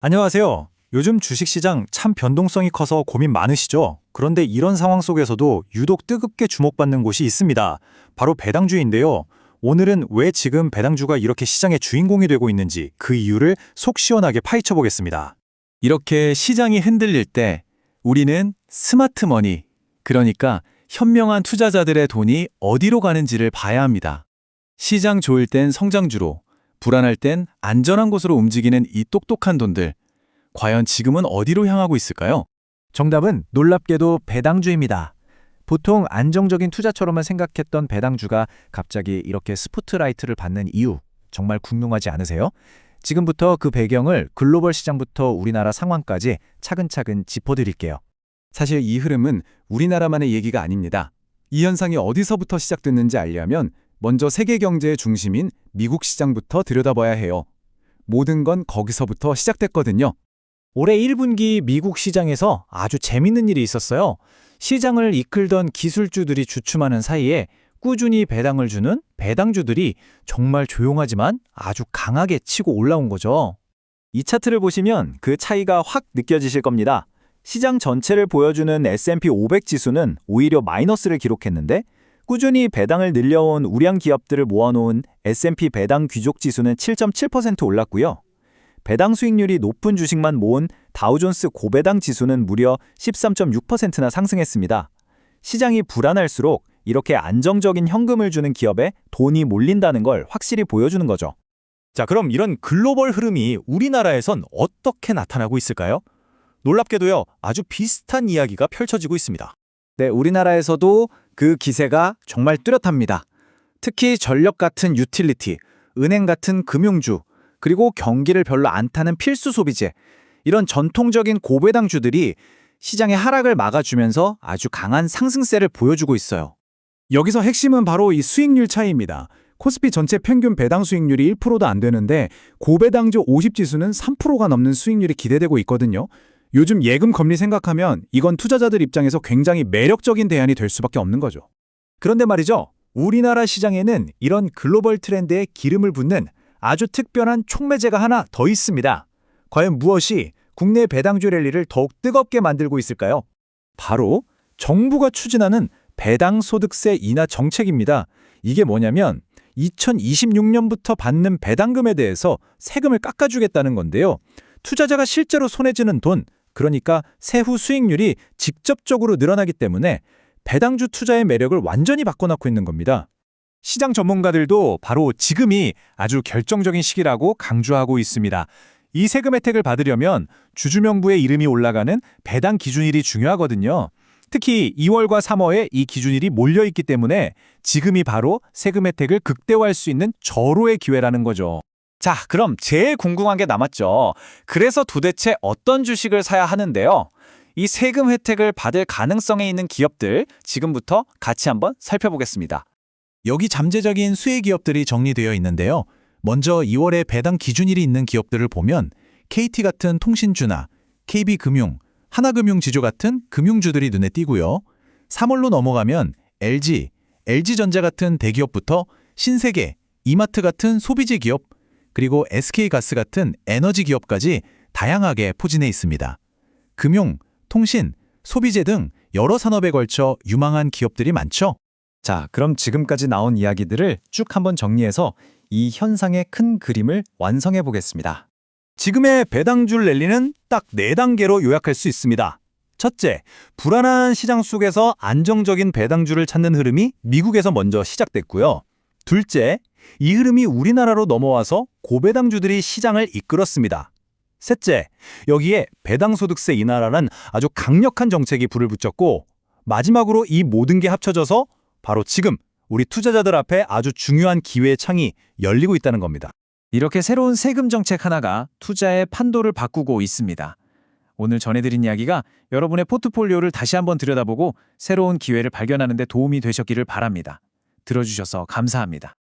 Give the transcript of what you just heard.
안녕하세요. 요즘 주식시장 참 변동성이 커서 고민 많으시죠? 그런데 이런 상황 속에서도 유독 뜨겁게 주목받는 곳이 있습니다. 바로 배당주인데요. 오늘은 왜 지금 배당주가 이렇게 시장의 주인공이 되고 있는지 그 이유를 속 시원하게 파헤쳐 보겠습니다. 이렇게 시장이 흔들릴 때 우리는 스마트 머니, 그러니까 현명한 투자자들의 돈이 어디로 가는지를 봐야 합니다. 시장 좋을 땐 성장주로, 불안할 땐 안전한 곳으로 움직이는 이 똑똑한 돈들, 과연 지금은 어디로 향하고 있을까요? 정답은 놀랍게도 배당주입니다. 보통 안정적인 투자처럼만 생각했던 배당주가 갑자기 이렇게 스포트라이트를 받는 이유, 정말 궁금하지 않으세요? 지금부터 그 배경을 글로벌 시장부터 우리나라 상황까지 차근차근 짚어드릴게요. 사실 이 흐름은 우리나라만의 얘기가 아닙니다. 이 현상이 어디서부터 시작됐는지 알려면 먼저 세계 경제의 중심인 미국 시장부터 들여다봐야 해요. 모든 건 거기서부터 시작됐거든요. 올해 1분기 미국 시장에서 아주 재밌는 일이 있었어요. 시장을 이끌던 기술주들이 주춤하는 사이에 꾸준히 배당을 주는 배당주들이 정말 조용하지만 아주 강하게 치고 올라온 거죠. 이 차트를 보시면 그 차이가 확 느껴지실 겁니다. 시장 전체를 보여주는 S&P 500 지수는 오히려 마이너스를 기록했는데 꾸준히 배당을 늘려온 우량 기업들을 모아놓은 S&P 배당 귀족 지수는 7.7% 올랐고요. 배당 수익률이 높은 주식만 모은 다우존스 고배당 지수는 무려 13.6%나 상승했습니다. 시장이 불안할수록 이렇게 안정적인 현금을 주는 기업에 돈이 몰린다는 걸 확실히 보여주는 거죠. 자, 그럼 이런 글로벌 흐름이 우리나라에선 어떻게 나타나고 있을까요? 놀랍게도요, 아주 비슷한 이야기가 펼쳐지고 있습니다. 네, 우리나라에서도 그 기세가 정말 뚜렷합니다. 특히 전력 같은 유틸리티, 은행 같은 금융주, 그리고 경기를 별로 안 타는 필수 소비재, 이런 전통적인 고배당주들이 시장의 하락을 막아주면서 아주 강한 상승세를 보여주고 있어요. 여기서 핵심은 바로 이 수익률 차이입니다. 코스피 전체 평균 배당 수익률이 1%도 안 되는데 고배당주 50지수는 3%가 넘는 수익률이 기대되고 있거든요. 요즘 예금 금리 생각하면 이건 투자자들 입장에서 굉장히 매력적인 대안이 될 수밖에 없는 거죠. 그런데 말이죠. 우리나라 시장에는 이런 글로벌 트렌드에 기름을 붓는 아주 특별한 촉매제가 하나 더 있습니다. 과연 무엇이 국내 배당주 랠리를 더욱 뜨겁게 만들고 있을까요? 바로 정부가 추진하는 배당소득세 인하 정책입니다. 이게 뭐냐면 2026년부터 받는 배당금에 대해서 세금을 깎아주겠다는 건데요. 투자자가 실제로 손에 쥐는 돈, 그러니까 세후 수익률이 직접적으로 늘어나기 때문에 배당주 투자의 매력을 완전히 바꿔놓고 있는 겁니다. 시장 전문가들도 바로 지금이 아주 결정적인 시기라고 강조하고 있습니다. 이 세금 혜택을 받으려면 주주명부의 이름이 올라가는 배당 기준일이 중요하거든요. 특히 2월과 3월에 이 기준일이 몰려있기 때문에 지금이 바로 세금 혜택을 극대화할 수 있는 절호의 기회라는 거죠. 자, 그럼 제일 궁금한 게 남았죠. 그래서 도대체 어떤 주식을 사야 하는데요? 이 세금 혜택을 받을 가능성에 있는 기업들 지금부터 같이 한번 살펴보겠습니다. 여기 잠재적인 수혜 기업들이 정리되어 있는데요. 먼저 2월에 배당 기준일이 있는 기업들을 보면 KT 같은 통신주나 KB금융, 하나금융지주 같은 금융주들이 눈에 띄고요. 3월로 넘어가면 LG, LG전자 같은 대기업부터 신세계, 이마트 같은 소비재 기업, 그리고 SK가스 같은 에너지 기업까지 다양하게 포진해 있습니다. 금융, 통신, 소비재 등 여러 산업에 걸쳐 유망한 기업들이 많죠. 자, 그럼 지금까지 나온 이야기들을 쭉 한번 정리해서 이 현상의 큰 그림을 완성해 보겠습니다. 지금의 배당주 랠리는 딱 4단계로 요약할 수 있습니다. 첫째, 불안한 시장 속에서 안정적인 배당주를 찾는 흐름이 미국에서 먼저 시작됐고요. 둘째, 이 흐름이 우리나라로 넘어와서 고배당주들이 시장을 이끌었습니다. 셋째, 여기에 배당소득세 인하라는 아주 강력한 정책이 불을 붙였고, 마지막으로 이 모든 게 합쳐져서 바로 지금 우리 투자자들 앞에 아주 중요한 기회의 창이 열리고 있다는 겁니다. 이렇게 새로운 세금 정책 하나가 투자의 판도를 바꾸고 있습니다. 오늘 전해드린 이야기가 여러분의 포트폴리오를 다시 한번 들여다보고 새로운 기회를 발견하는 데 도움이 되셨기를 바랍니다. 들어주셔서 감사합니다.